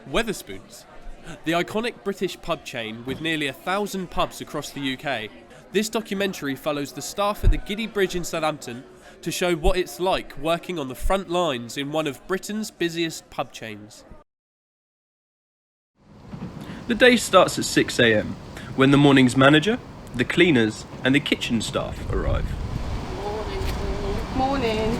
Wetherspoons, the iconic British pub chain with nearly 1,000 pubs across the UK. This documentary follows the staff at the Giddy Bridge in Southampton to show what it's like working on the front lines in one of Britain's busiest pub chains. The day starts at 6 a.m, when the morning's manager, the cleaners and the kitchen staff arrive. Morning.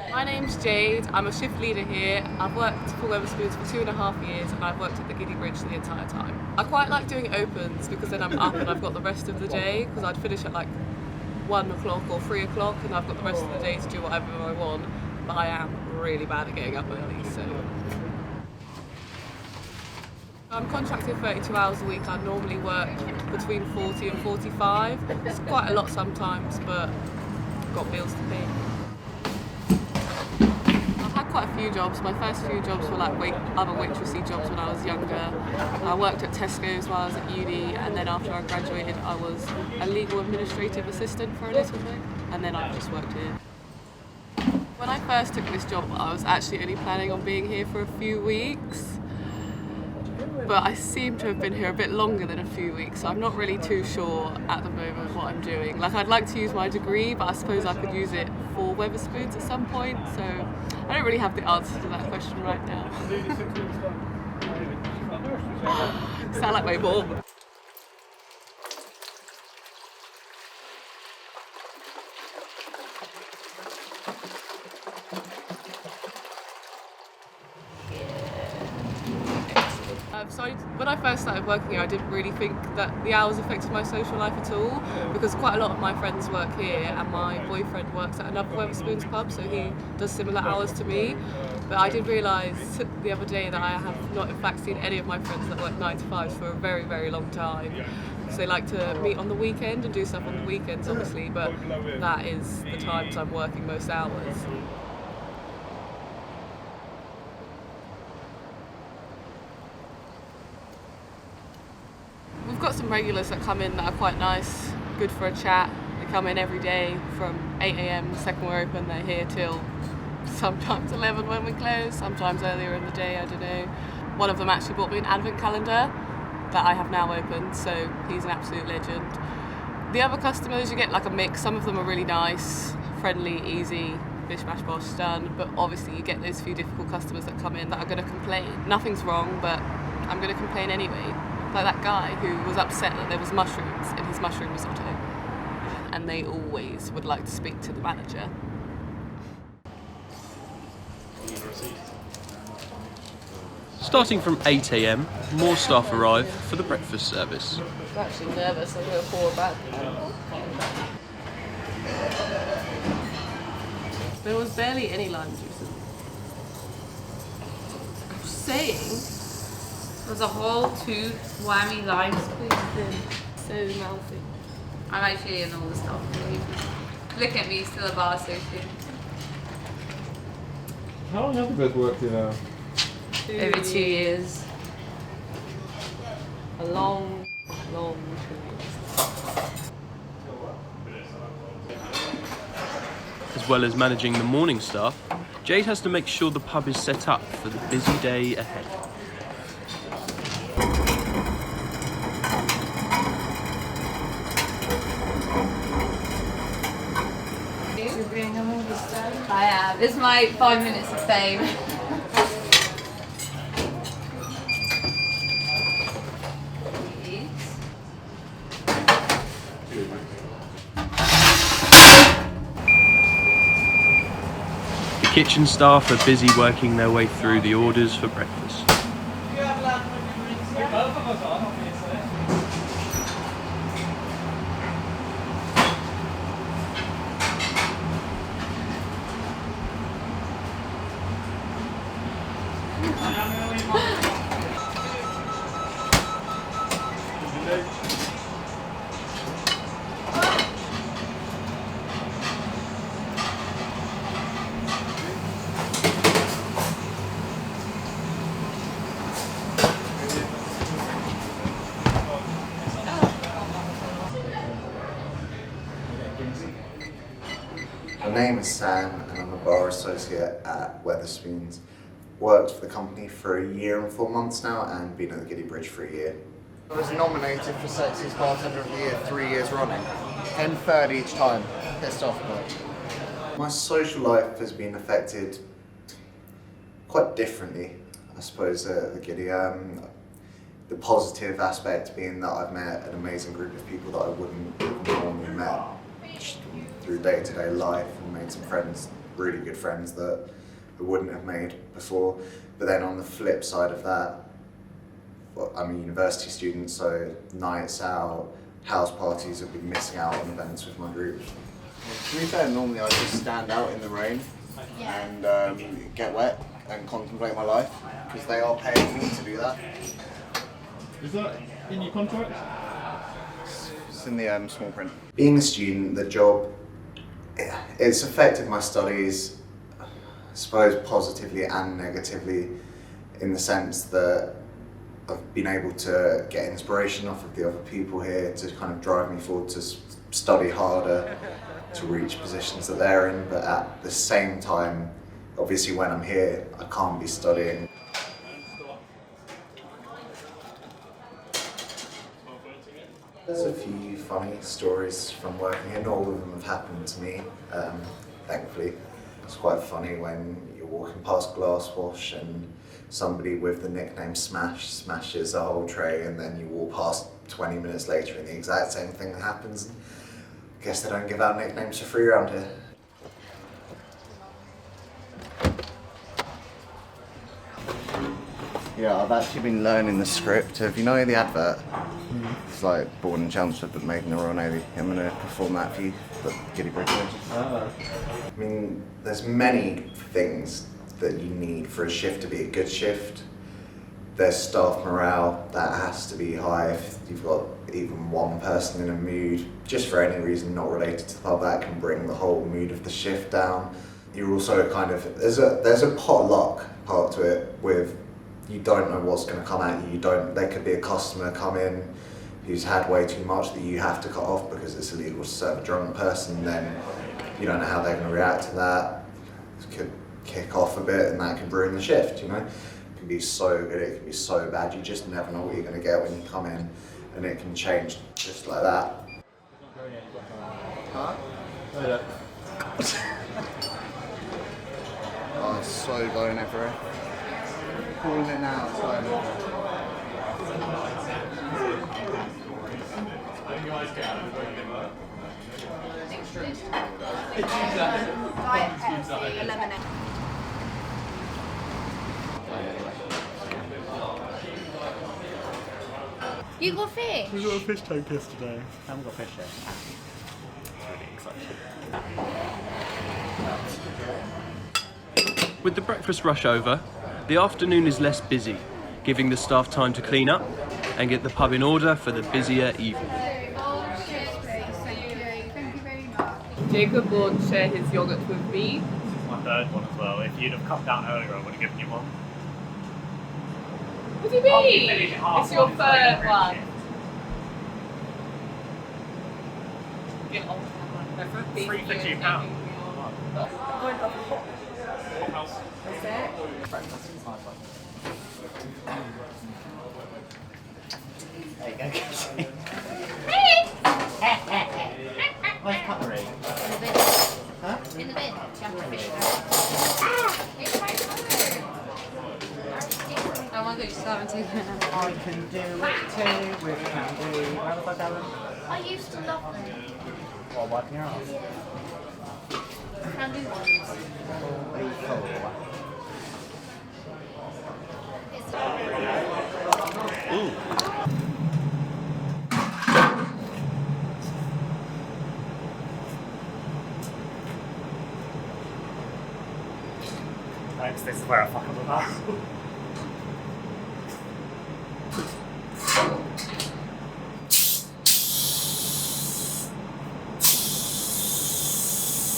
My name's Jade, I'm a shift leader here. I've worked for Wetherspoons for 2.5 years and I've worked at the Giddy Bridge the entire time. I quite like doing opens because then I'm up and I've got the rest of the day, because I'd finish at like 1 o'clock or 3 o'clock and I've got the rest of the day to do whatever I want, but I am really bad at getting up early, so. I'm contracted 32 hours a week. I normally work between 40 and 45. It's quite a lot sometimes, but I've got bills to pay. I've had quite a few jobs. My first few jobs were like other waitressy jobs when I was younger. I worked at Tesco's while I was at uni, and then after I graduated I was a legal administrative assistant for a little bit, and then I've just worked here. When I first took this job I was actually only planning on being here for a few weeks. But I seem to have been here a bit longer than a few weeks, so I'm not really too sure at the moment what I'm doing. Like, I'd like to use my degree, but I suppose I could use it for Wetherspoons at some point, so I don't really have the answer to that question right now. Sound like my mom. So when I first started working here, I didn't really think that the hours affected my social life at all, because quite a lot of my friends work here and my boyfriend works at another Wetherspoons pub, so he does similar hours to me. But I did realise the other day that I have not in fact seen any of my friends that work 9 to 5s for a very, very long time. So they like to meet on the weekend and do stuff on the weekends obviously, but that is the times I'm working most hours. We've got some regulars that come in that are quite nice, good for a chat. They come in every day from 8 a.m, the second we're open, they're here till sometimes 11 when we close, sometimes earlier in the day, I don't know. One of them actually bought me an advent calendar that I have now opened, so he's an absolute legend. The other customers, you get like a mix. Some of them are really nice, friendly, easy, bish bash bosh, done, but obviously you get those few difficult customers that come in that are going to complain. Nothing's wrong, but I'm going to complain anyway. Like that guy who was upset that there was mushrooms in his mushroom risotto, and they always would like to speak to the manager. Starting from 8 a.m, more staff arrive for the breakfast service. I'm actually nervous, I'm going to pour back. There was barely any lime juice. I'm saying, there's a whole 2 whammy lime squeezed in. So mouthy. I'm actually in all the stuff. Look at me, still a bar associate. How long have you both worked in Over 2 years. A long 2 years. As well as managing the morning staff, Jade has to make sure the pub is set up for the busy day ahead. I have. It's my 5 minutes of fame. The kitchen staff are busy working their way through the orders for breakfast. My name is Sam and I'm a bar associate at Wetherspoons. Worked for the company for a year and 4 months now and been at the Giddy Bridge for a year. I was nominated for Sexiest Bartender of the Year 3 years running. 10 third each time. Pissed off about it. My social life has been affected quite differently, I suppose, at the Giddy. The positive aspect being that I've met an amazing group of people that I wouldn't have normally met just through day-to-day life, and made some friends, really good friends that I wouldn't have made before. But then on the flip side of that, well, I'm a university student, so nights out, house parties, I've been missing out on events with my group. To be fair, normally I just stand out in the rain and get wet and contemplate my life, because they are paying me to do that. Is that in your contract? It's in the small print. Being a student, the job, it's affected my studies, I suppose positively and negatively, in the sense that I've been able to get inspiration off of the other people here to kind of drive me forward to study harder, to reach positions that they're in, but at the same time, obviously when I'm here, I can't be studying. There's a few funny stories from working here. Not all of them have happened to me, thankfully. It's quite funny when you're walking past Glass Wash and somebody with the nickname Smash smashes a whole tray, and then you walk past 20 minutes later and the exact same thing happens. I guess they don't give out nicknames for free around here. Yeah, I've actually been learning the script of, you know, the advert? It's like born in Chelmsford but made in the Royal Navy. I'm going to perform that for you, but Giddy Bridge. I mean, there's many things that you need for a shift to be a good shift. There's staff morale, that has to be high. If you've got even one person in a mood, just for any reason not related to the pub, that can bring the whole mood of the shift down. You're also kind of, there's a potluck part to it with, you don't know what's going to come at you. There could be a customer come in who's had way too much that you have to cut off because it's illegal to serve a drunk person. Then you don't know how they're going to react to that. It could kick off a bit and that can ruin the shift, you know. It can be so good, it can be so bad. You just never know what you're going to get when you come in, and it can change just like that. Huh? Oh, it's so blown everywhere. Calling it now, it's blown everywhere. 11. You got fish? We got a fish tank yesterday. I haven't got fish yet. Really exciting. With the breakfast rush over, the afternoon is less busy, giving the staff time to clean up and get the pub in order for the busier evening. Jacob will share his yogurt with me. This is my third one as well. If you'd have come down earlier, I would have given you one. What do you mean? It's your third one. Get on camera. £3 for £2. There you go, Casey. Where's cutlery? In the bin. Huh? In the bin. Fish. It's my colour. Oh my god, you still haven't taken it out. I can do it too with candy. Where was I going? I used to love them. What, wiping your ass? Candy ones. Thanks, this is where I fuck up with that.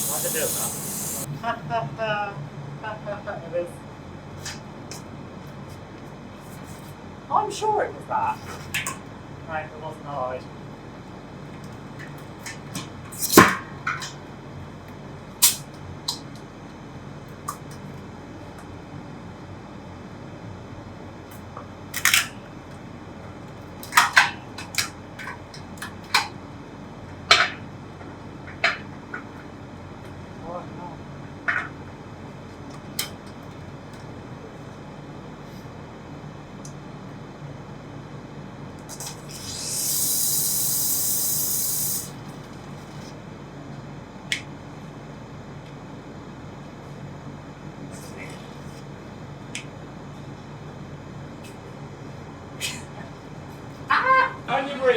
Why'd I do that? It is. I'm sure it was that. Right, it wasn't hard.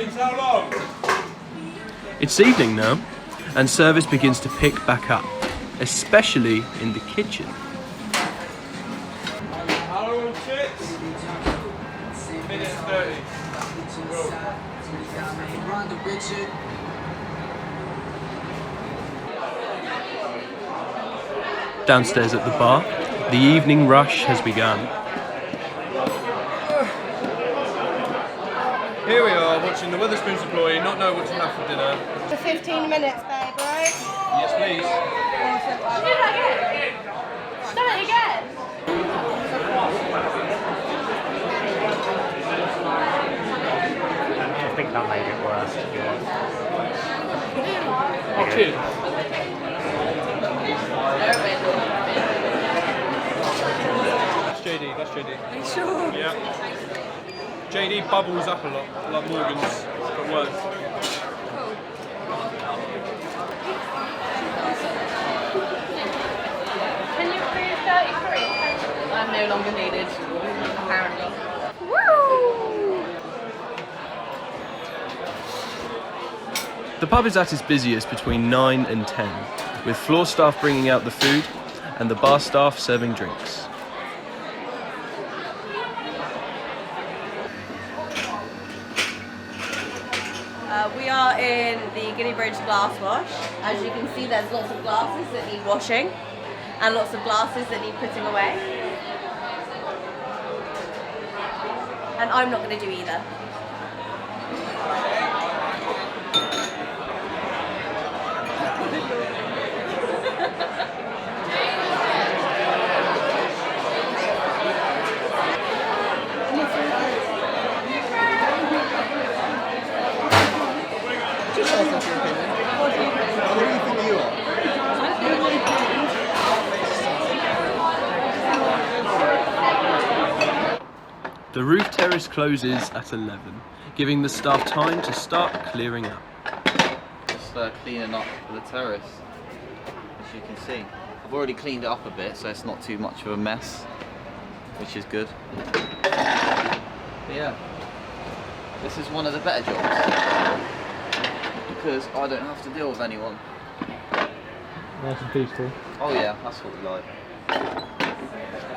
James, how long? It's evening now, and service begins to pick back up, especially in the kitchen. How long on chips? Minute 30. Downstairs at the bar, the evening rush has begun. Here we are watching the Wetherspoon's employee not know what to have for dinner. For 15 minutes, babe, right? Yes, please. Awesome. Do that again? Do it again? I think that made it worse, to be honest. Oh, cheers. That's JD, that's JD. Are you sure? Yeah. JD bubbles up a lot, like Morgan's, but works. Can you prove 33? I'm no longer needed, apparently. Woo! The pub is at its busiest between 9 and 10, with floor staff bringing out the food and the bar staff serving drinks. We are in the Giddy Bridge glass wash. As you can see, there's lots of glasses that need washing and lots of glasses that need putting away. And I'm not going to do either. The roof terrace closes at 11, giving the staff time to start clearing up. Just cleaning up the terrace, as you can see. I've already cleaned it up a bit, so it's not too much of a mess, which is good. But yeah, this is one of the better jobs, because I don't have to deal with anyone. Nice and peaceful. Oh yeah, that's what we like.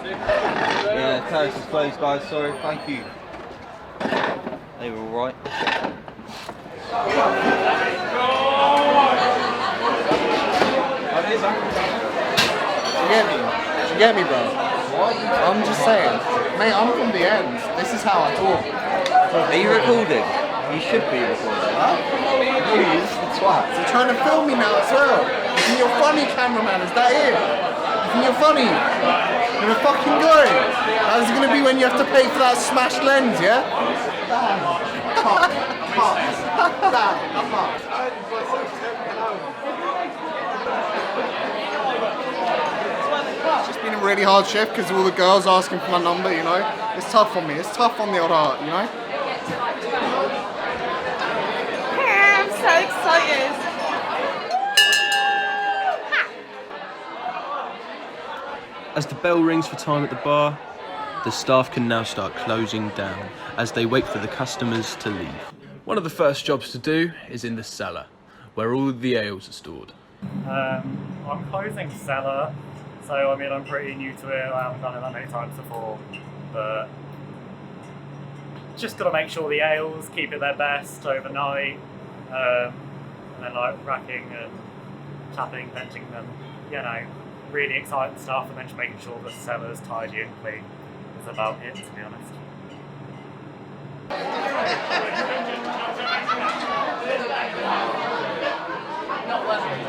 Yeah, terrace is closed, guys, sorry, thank you. They were alright. You get me, bro? I'm just saying. Mate, I'm from the end. This is how I talk. Are you recording? You should be recording. Huh? Please, the twat. You're trying to film me now as well. You think you're funny, cameraman? Is that it? You think you're funny? You're a fucking guy. How's it gonna be when you have to pay for that smashed lens, yeah? It's just been a really hard shift because of all the girls asking for my number, you know? It's tough on me. It's tough on the old heart, you know? I'm so excited. As the bell rings for time at the bar, the staff can now start closing down as they wait for the customers to leave. One of the first jobs to do is in the cellar, where all the ales are stored. I'm closing cellar, so I mean I'm pretty new to it. I haven't done it that many times before, but just got to make sure the ales keep it their best overnight, and then like racking and tapping, venting them, you know, really exciting stuff, and then just making sure the cellar's tidy and clean is about it, to be honest. Not working.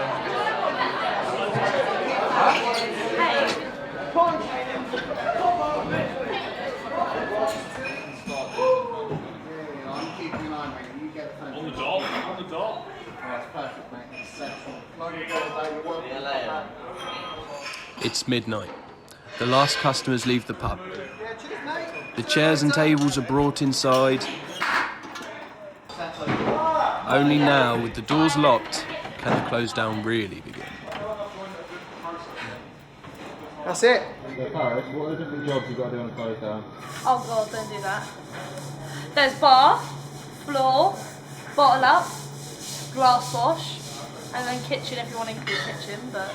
On the dot, on the dot. That's perfect, mate. Exceptional. It's midnight. The last customers leave the pub. The chairs and tables are brought inside. Only now, with the doors locked, can the close down really begin. That's it. So Paris, what are the different jobs you've got to do on a close down? Oh god, don't do that. There's bar, floor, bottle up, glass wash, and then kitchen if you want to include kitchen, but...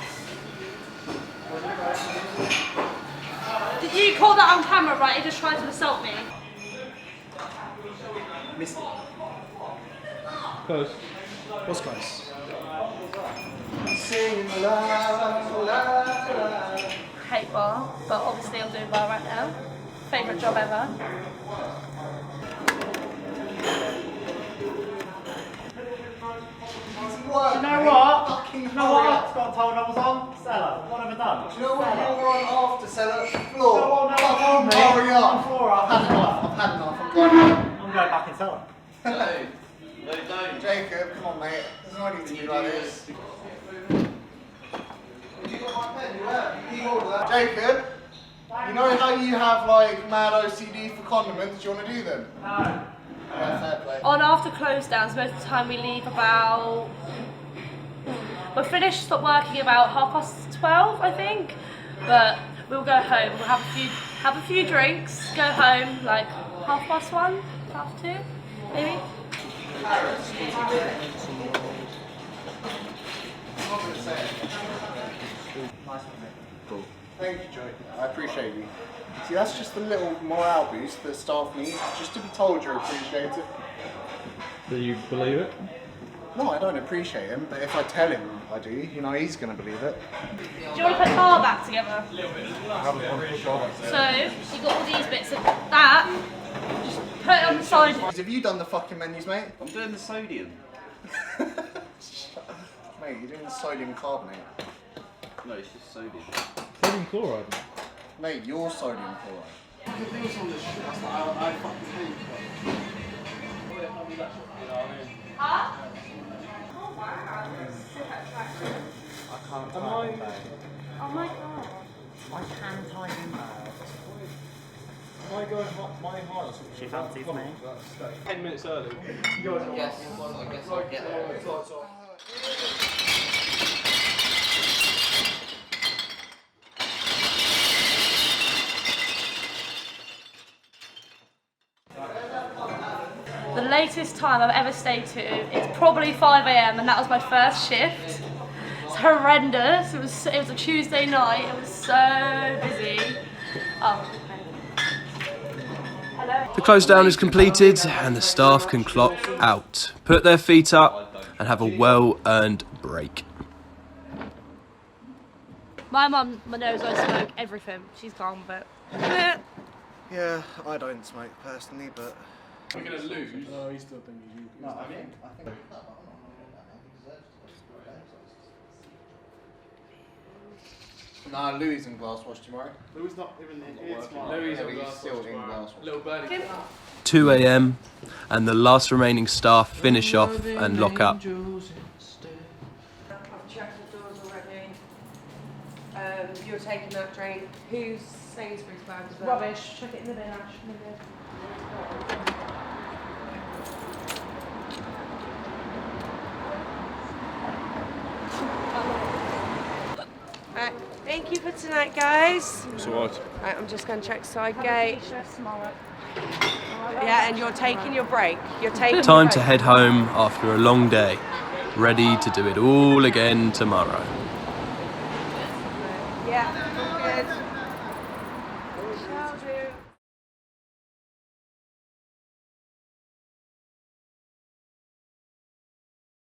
Did you call that on camera, right? He just tried to assault me. Missed it. Close. What's close? Hate bar, but obviously I'm doing bar right now. Favourite job ever. You know what? You know what? I got told I was on cellar. What have I done? Do you know what you were on after cellar? Floor. No, no, Fucking no, hurry up. on floor, I've had enough. I've had enough. I'm going home. I'm going back in cellar. No, don't. Jacob, come on, mate. There's no need to be like this. Jacob, you know how you have like mad OCD for condiments? Do you want to do them? No. Yeah, fair play. On after close downs, most of the time we leave about... We're finished, stop working about 12:30, I think. But we'll go home, we'll have a few drinks, go home like 1:30, 2:30, maybe. Cool. Thank you, Joe. I appreciate you. See, that's just the little morale boost that staff need, just to be told you're appreciated. Do you believe it? No, I don't appreciate him, but if I tell him I do, you know, he's going to believe it. Do you want to put bar back together? So, you got all these bits of that, just put it on the side. Have you done the fucking menus, mate? I'm doing the sodium. Mate, you're doing the sodium carbonate. No, it's just sodium. Sodium chloride. Mate, you're sodium chloride. Huh? I can't tie him back. Oh my god. I can tie him back. My heart. She fancies me. 10 minutes early. I guess I'll get there. The latest time I've ever stayed to is probably 5 AM and that was my first shift. It's horrendous. It was a Tuesday night. It was so busy. Oh. Hello. The close down is completed and the staff can clock out, put their feet up and have a well-earned break. My mum knows I smoke everything. She's calm with it. Yeah, I don't smoke personally, but... We're going to lose. No, he still thinks you. No, I think. Nah, Louis in glass wash tomorrow. Louis not even here tomorrow. Louis He's still in glass wash. Little birdie. 2 AM and the last remaining staff finish off and lock up. I've checked the doors already. You're taking that drink. Who's Sainsbury's bag as well? Rubbish. Chuck it in the bin, Ash. Right, thank you for tonight, guys. It's alright. Right, I'm just going to check side gate. Yeah, and you're taking your break. You're taking Time your to break. head home after a long day, ready to do it all again tomorrow. Yeah, good. Shall do.